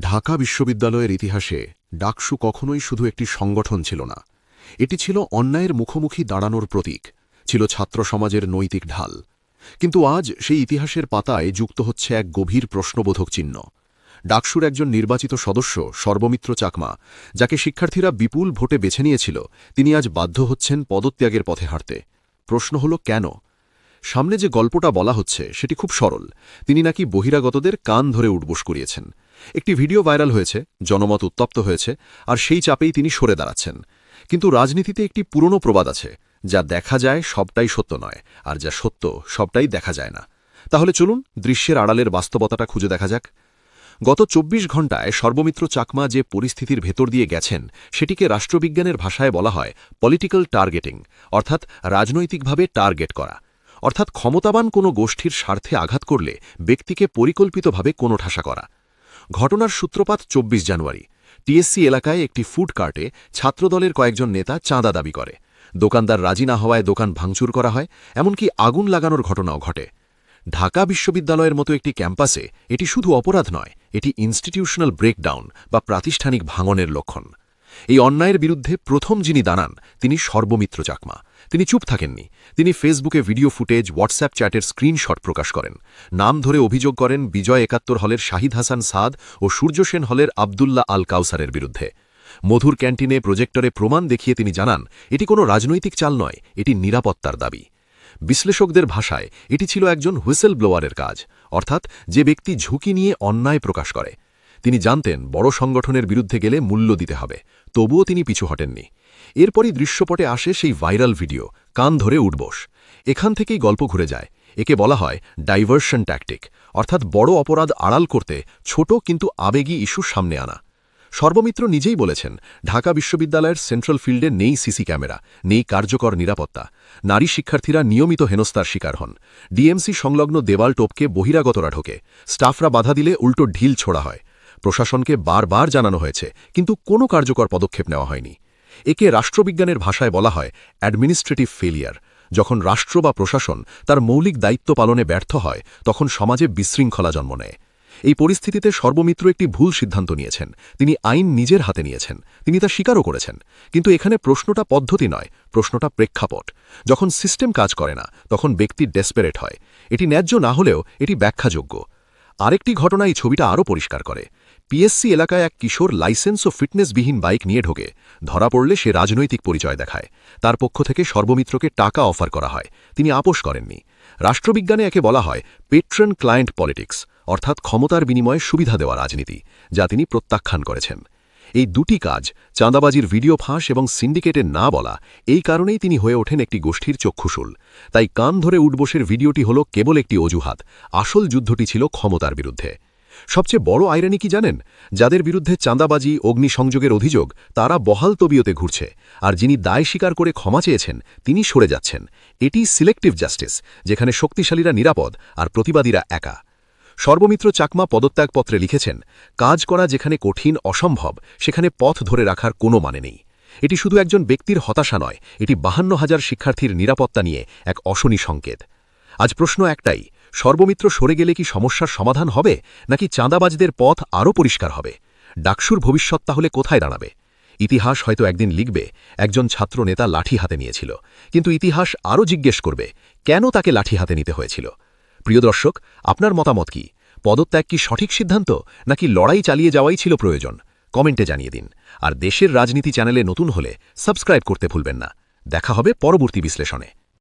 ঢাকা বিশ্ববিদ্যালয়ের ইতিহাসে ডাকসু কখনোই শুধু একটি সংগঠন ছিল না, এটি ছিল অন্যায়ের মুখোমুখি দাঁড়ানোর প্রতীক, ছিল ছাত্র সমাজের নৈতিক ঢাল। কিন্তু আজ সেই ইতিহাসের পাতায় যুক্ত হচ্ছে এক গভীর প্রশ্নবোধক চিহ্ন। ডাকসুর একজন নির্বাচিত সদস্য সর্বমিত্র চাকমা, যাকে শিক্ষার্থীরা বিপুল ভোটে বেছে নিয়েছিল, তিনি আজ বাধ্য হচ্ছেন পদত্যাগের পথে হাঁটতে। প্রশ্ন হল কেন? সামনে যে গল্পটা বলা হচ্ছে সেটি খুব সরল। তিনি নাকি বহিরাগতদের কান ধরে উঠবোস করিয়েছেন। একটি ভিডিও ভাইরাল হয়েছে, জনমত উত্তপ্ত হয়েছে, আর সেই চাপেই তিনি সরে দাঁড়াচ্ছেন। কিন্তু রাজনীতিতে একটি পুরনো প্রবাদ আছে, যা দেখা যায় সবটাই সত্য নয়, আর যা সত্য সবটাই দেখা যায় না। তাহলে চলুন দৃশ্যের আড়ালের বাস্তবতাটা খুঁজে দেখা যাক। গত ২৪ ঘণ্টায় সর্বমিত্র চাকমা যে পরিস্থিতির ভেতর দিয়ে গেছেন, সেটিকে রাষ্ট্রবিজ্ঞানের ভাষায় বলা হয় পলিটিক্যাল টার্গেটিং, অর্থাৎ রাজনৈতিকভাবে টার্গেট করা। অর্থাৎ ক্ষমতাবান কোনো গোষ্ঠীর স্বার্থে আঘাত করলে ব্যক্তিকে পরিকল্পিতভাবে কোণঠাসা করা। ঘটনার সূত্রপাত ২৪ জানুয়ারি। টিএসসি এলাকায় একটি ফুড কার্টে ছাত্রদলের কয়েকজন নেতা চাঁদা দাবি করে। দোকানদার রাজি না হওয়ায় দোকান ভাঙচুর করা হয়, এমনকি আগুন লাগানোর ঘটনাও ঘটে। ঢাকা বিশ্ববিদ্যালয়ের মতো একটি ক্যাম্পাসে এটি শুধু অপরাধ নয়, এটি ইনস্টিটিউশনাল ব্রেকডাউন বা প্রাতিষ্ঠানিক ভাঙনের লক্ষণ। এই অন্যায়ের বিরুদ্ধে প্রথম যিনি দাঁড়ান, তিনি সর্বমিত্র চাকমা। তিনি চুপ থাকেননি। তিনি ফেসবুকে ভিডিও ফুটেজ, হোয়াটসঅ্যাপ চ্যাটের স্ক্রিনশট প্রকাশ করেন। নাম ধরে অভিযোগ করেন বিজয় ৭১ হলের শাহিদ হাসান সাদ ও সূর্য সেন হলের আবদুল্লাহ আল কাউসারের বিরুদ্ধে। মধুর ক্যান্টিনে প্রজেক্টরে প্রমাণ দেখিয়ে তিনি জানান, এটি কোনো রাজনৈতিক চাল নয়, এটি নিরাপত্তার দাবি। বিশ্লেষকদের ভাষায় এটি ছিল একজন হুইসেল ব্লোয়ারের কাজ, অর্থাৎ যে ব্যক্তি ঝুঁকি নিয়ে অন্যায় প্রকাশ করে। তিনি জানতেন বড় সংগঠনের বিরুদ্ধে গেলে মূল্য দিতে হবে, তবুও তিনি পিছু হটেননি। এরপরই দৃশ্যপটে আসে সেই ভাইরাল ভিডিও, কান ধরে উঠবোস। এখান থেকেই গল্প ঘুরে যায়। একে বলা হয় ডাইভার্সন ট্যাকটিক, অর্থাৎ বড় অপরাধ আড়াল করতে ছোট কিন্তু আবেগী ইস্যু সামনে আনা। সর্বমিত্র নিজেই বলেছেন, ঢাকা বিশ্ববিদ্যালয়ের সেন্ট্রাল ফিল্ডে নেই সিসি ক্যামেরা, নেই কার্যকর নিরাপত্তা। নারী শিক্ষার্থীরা নিয়মিত হেনস্থার শিকার হন। ডিএমসি সংলগ্ন দেওয়াল টোপকে বহিরাগতরা ঢোকে। স্টাফরা বাধা দিলে উল্টো ঢিল ছোড়া হয়। প্রশাসনকে বারবার জানানো হয়েছে, কিন্তু কোনো কার্যকর পদক্ষেপ নেওয়া হয়নি। একে রাষ্ট্রবিজ্ঞানের ভাষায় বলা হয় অ্যাডমিনিস্ট্রেটিভ ফেলিয়ার। যখন রাষ্ট্র বা প্রশাসন তার মৌলিক দায়িত্ব পালনে ব্যর্থ হয়, তখন সমাজে বিশৃঙ্খলা জন্ম নেয়। এই পরিস্থিতিতে সর্বমিত্র একটি ভুল সিদ্ধান্ত নিয়েছেন। তিনি আইন নিজের হাতে নিয়েছেন, তিনি তা স্বীকারও করেছেন। কিন্তু এখানে প্রশ্নটা পদ্ধতি নয়, প্রশ্নটা প্রেক্ষাপট। যখন সিস্টেম কাজ করে না, তখন ব্যক্তি ডেসপারেট হয়। এটি ন্যায্য না হলেও এটি ব্যাখ্যাযোগ্য। আরেকটি ঘটনা এই ছবিটা আরও পরিষ্কার করে। পিএসসি এলাকায় এক কিশোর লাইসেন্স ও ফিটনেসবিহীন বাইক নিয়ে ঢোকে। ধরা পড়লে সে রাজনৈতিক পরিচয় দেখায়। তার পক্ষ থেকে সর্বমিত্রকে টাকা অফার করা হয়, তিনি আপোস করেননি। রাষ্ট্রবিজ্ঞানে একে বলা হয় পেট্রন ক্লায়েন্ট পলিটিক্স, অর্থাৎ ক্ষমতার বিনিময়ে সুবিধা দেওয়া রাজনীতি, যা তিনি প্রত্যাখ্যান করেছেন। এই দুটি কাজ, চাঁদাবাজির ভিডিও ফাঁস এবং সিন্ডিকেটে না বলা, এই কারণেই তিনি হয়ে ওঠেন একটি গোষ্ঠীর চক্ষুশূল। তাই কান ধরে উঠবোসের ভিডিওটি হল কেবল একটি অজুহাত, আসল যুদ্ধটি ছিল ক্ষমতার বিরুদ্ধে। সবচেয়ে বড় আইরানি কি জানেন? যাদের বিরুদ্ধে চাঁদাবাজি, অগ্নিসংযোগের অভিযোগ, তারা বহাল তবিয়তে ঘুরছে, আর যিনি দায় স্বীকার করে ক্ষমা চেয়েছেন তিনি সরে যাচ্ছেন। এটি সিলেক্টিভ জাস্টিস, যেখানে শক্তিশালীরা নিরাপদ আর প্রতিবাদীরা একা। সর্বমিত্র চাকমা পদত্যাগপত্রে লিখেছেন, কাজ করা যেখানে কঠিন, অসম্ভব, সেখানে পথ ধরে রাখার কোনো মানে নেই। এটি শুধু একজন ব্যক্তির হতাশা নয়, এটি ৫২,০০০ শিক্ষার্থীর নিরাপত্তা নিয়ে এক অশনি সংকেত। আজ প্রশ্ন একটাই, সর্বমিত্র সরে গেলে কি সমস্যার সমাধান হবে, নাকি চাঁদাবাজদের পথ আরও পরিষ্কার হবে? ডাকসুর ভবিষ্যৎ তাহলে কোথায় দাঁড়াবে? ইতিহাস হয়তো একদিন লিখবে, একজন ছাত্র নেতা লাঠি হাতে নিয়েছিল, কিন্তু ইতিহাস আরও জিজ্ঞেস করবে, কেন তাকে লাঠি হাতে নিতে হয়েছিল? প্রিয় দর্শক, আপনার মতামত কি? পদত্যাগ কি সঠিক সিদ্ধান্ত, নাকি লড়াই চালিয়ে যাওয়াই ছিল প্রয়োজন? কমেন্টে জানিয়ে দিন। আর দেশের রাজনীতি চ্যানেলে নতুন হলে সাবস্ক্রাইব করতে ভুলবেন না। দেখা হবে পরবর্তী বিশ্লেষণে।